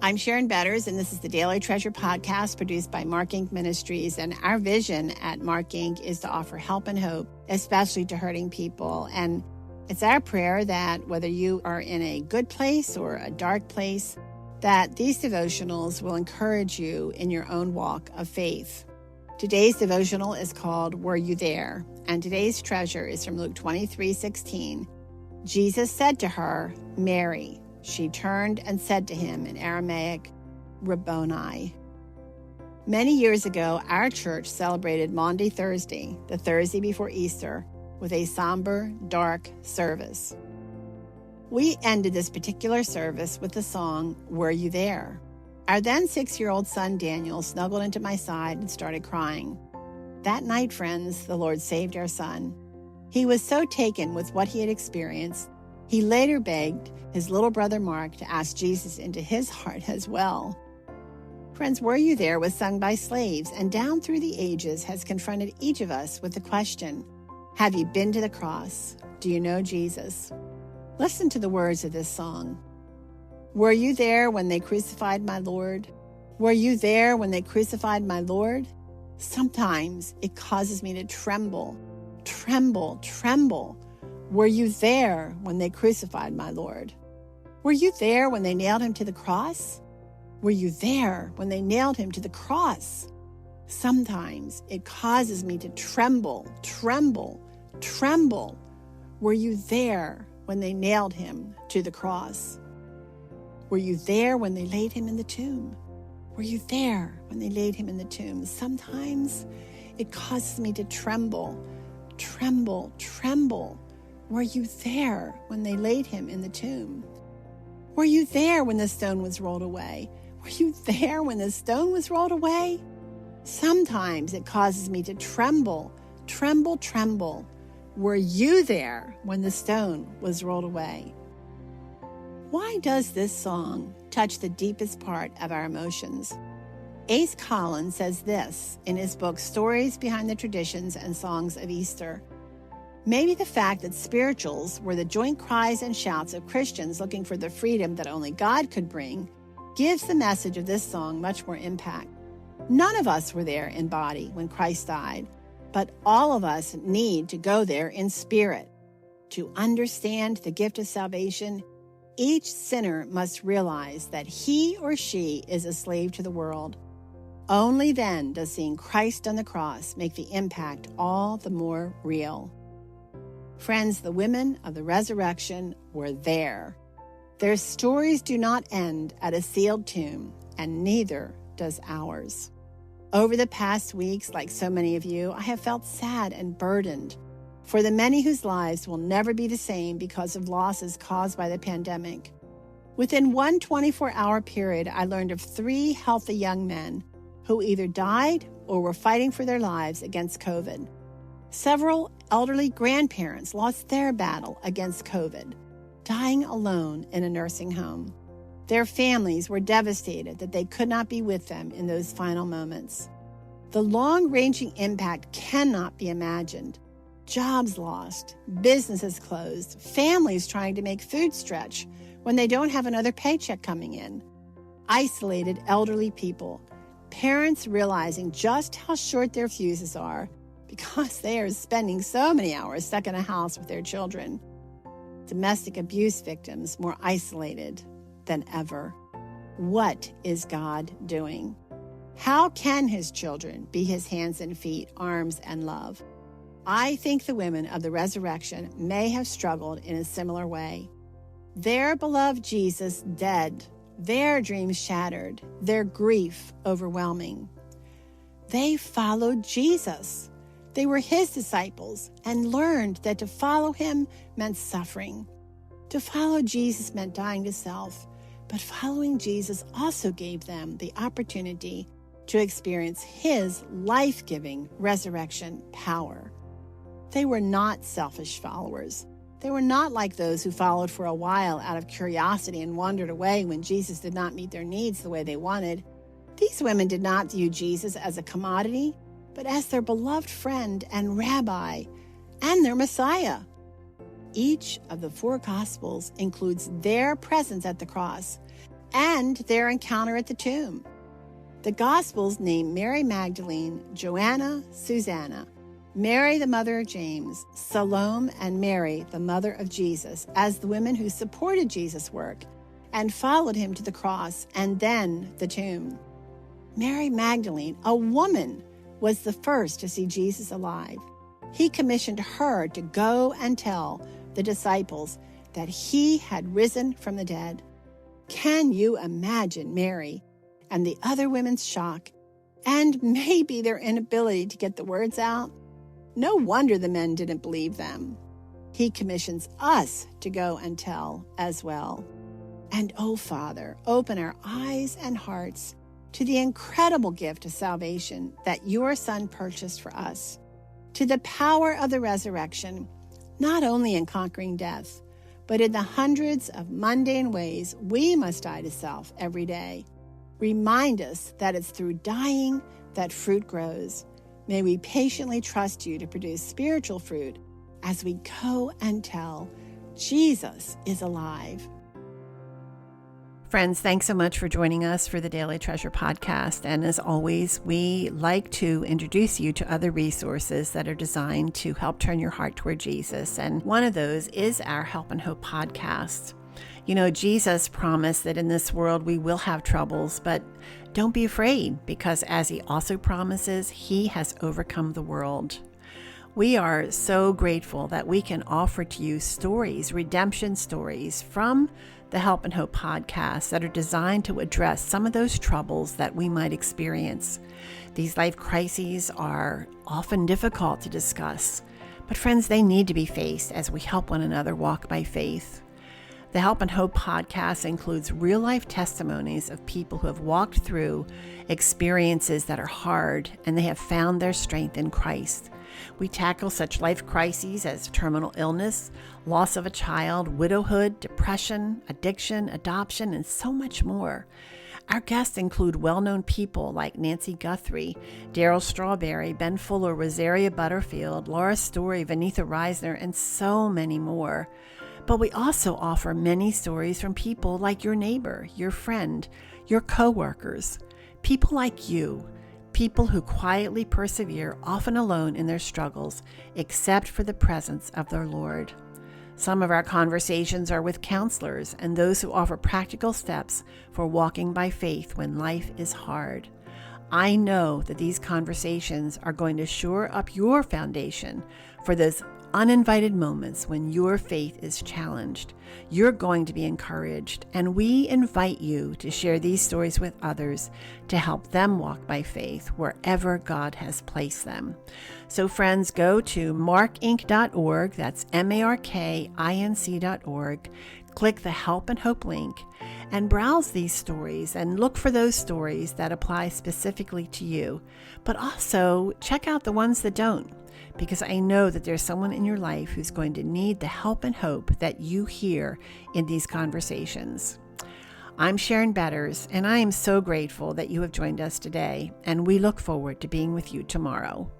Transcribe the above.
I'm Sharon Betters, and this is the Daily Treasure podcast produced by Mark Inc. Ministries. And our vision at Mark Inc. is to offer help and hope, especially to hurting people. And it's our prayer that whether you are in a good place or a dark place, that these devotionals will encourage you in your own walk of faith. Today's devotional is called Were You There? And today's treasure is from Luke 23:16. Jesus said to her, Mary. She turned and said to him in Aramaic, Rabboni. Many years ago, our church celebrated Maundy Thursday, the Thursday before Easter, with a somber, dark service. We ended this particular service with the song, Were You There? Our then 6-year-old son, Daniel, snuggled into my side and started crying. That night, friends, the Lord saved our son. He was so taken with what he had experienced, he later begged his little brother Mark to ask Jesus into his heart as well. Friends, Were You There was sung by slaves, and down through the ages has confronted each of us with the question, have you been to the cross? Do you know Jesus? Listen to the words of this song. Were you there when they crucified my Lord? Were you there when they crucified my Lord? Sometimes it causes me to tremble, tremble, tremble. Were you there when they crucified my Lord? Were you there when they nailed him to the cross? Were you there when they nailed him to the cross? Sometimes it causes me to tremble, tremble, tremble. Were you there when they nailed him to the cross? Were you there when they laid him in the tomb? Were you there when they laid him in the tomb? Sometimes it causes me to tremble, tremble, tremble. Were you there when they laid him in the tomb? Were you there when the stone was rolled away? Were you there when the stone was rolled away? Sometimes it causes me to tremble, tremble, tremble. Were you there when the stone was rolled away? Why does this song touch the deepest part of our emotions? Ace Collins says this in his book, Stories Behind the Traditions and Songs of Easter. Maybe the fact that spirituals were the joint cries and shouts of Christians looking for the freedom that only God could bring gives the message of this song much more impact. None of us were there in body when Christ died, but all of us need to go there in spirit. To understand the gift of salvation, each sinner must realize that he or she is a slave to the world. Only then does seeing Christ on the cross make the impact all the more real. Friends, the women of the resurrection were there. Their stories do not end at a sealed tomb, and neither does ours. Over the past weeks, like so many of you, I have felt sad and burdened for the many whose lives will never be the same because of losses caused by the pandemic. Within one 24-hour period, I learned of 3 healthy young men who either died or were fighting for their lives against COVID. Several elderly grandparents lost their battle against COVID, dying alone in a nursing home. Their families were devastated that they could not be with them in those final moments. The long-ranging impact cannot be imagined. Jobs lost, businesses closed, families trying to make food stretch when they don't have another paycheck coming in. Isolated elderly people, parents realizing just how short their fuses are because they are spending so many hours stuck in a house with their children. Domestic abuse victims more isolated than ever. What is God doing? How can his children be his hands and feet, arms and love? I think the women of the resurrection may have struggled in a similar way. Their beloved Jesus dead, their dreams shattered, their grief overwhelming. They followed Jesus. They were his disciples and learned that to follow him meant suffering. To follow Jesus meant dying to self, but following Jesus also gave them the opportunity to experience his life-giving resurrection power. They were not selfish followers. They were not like those who followed for a while out of curiosity and wandered away when Jesus did not meet their needs the way they wanted. These women did not view Jesus as a commodity, but as their beloved friend and rabbi and their Messiah. Each of the 4 Gospels includes their presence at the cross, and their encounter at the tomb. The Gospels name Mary Magdalene, Joanna, Susanna, Mary, the mother of James, Salome, and Mary, the mother of Jesus, as the women who supported Jesus' work and followed him to the cross and then the tomb. Mary Magdalene, a woman, was the first to see Jesus alive. He commissioned her to go and tell the disciples that he had risen from the dead. Can you imagine Mary and the other women's shock and maybe their inability to get the words out? No wonder the men didn't believe them. He commissions us to go and tell as well. And oh, Father, open our eyes and hearts to the incredible gift of salvation that your Son purchased for us, to the power of the resurrection, not only in conquering death, but in the hundreds of mundane ways we must die to self every day. Remind us that it's through dying that fruit grows. May we patiently trust you to produce spiritual fruit as we go and tell Jesus is alive. Friends, thanks so much for joining us for the Daily Treasure podcast. And as always, we like to introduce you to other resources that are designed to help turn your heart toward Jesus. And one of those is our Help and Hope podcast. You know, Jesus promised that in this world we will have troubles, but don't be afraid, because as he also promises, he has overcome the world. We are so grateful that we can offer to you stories, redemption stories from the Help and Hope podcast that are designed to address some of those troubles that we might experience. These life crises are often difficult to discuss, but friends, they need to be faced as we help one another walk by faith. The Help and Hope podcast includes real-life testimonies of people who have walked through experiences that are hard and they have found their strength in Christ. We tackle such life crises as terminal illness, loss of a child, widowhood, depression, addiction, adoption, and so much more. Our guests include well-known people like Nancy Guthrie, Daryl Strawberry, Ben Fuller, Rosaria Butterfield, Laura Story, Vanitha Reisner, and so many more. But we also offer many stories from people like your neighbor, your friend, your coworkers, people like you, people who quietly persevere, often alone in their struggles, except for the presence of their Lord. Some of our conversations are with counselors and those who offer practical steps for walking by faith when life is hard. I know that these conversations are going to shore up your foundation for those uninvited moments when your faith is challenged. You're going to be encouraged, and we invite you to share these stories with others to help them walk by faith wherever God has placed them. So friends, go to markinc.org, that's markinc.org, click the Help and Hope link, and browse these stories and look for those stories that apply specifically to you. But also check out the ones that don't, because I know that there's someone in your life who's going to need the help and hope that you hear in these conversations. I'm Sharon Betters, and I am so grateful that you have joined us today, and we look forward to being with you tomorrow.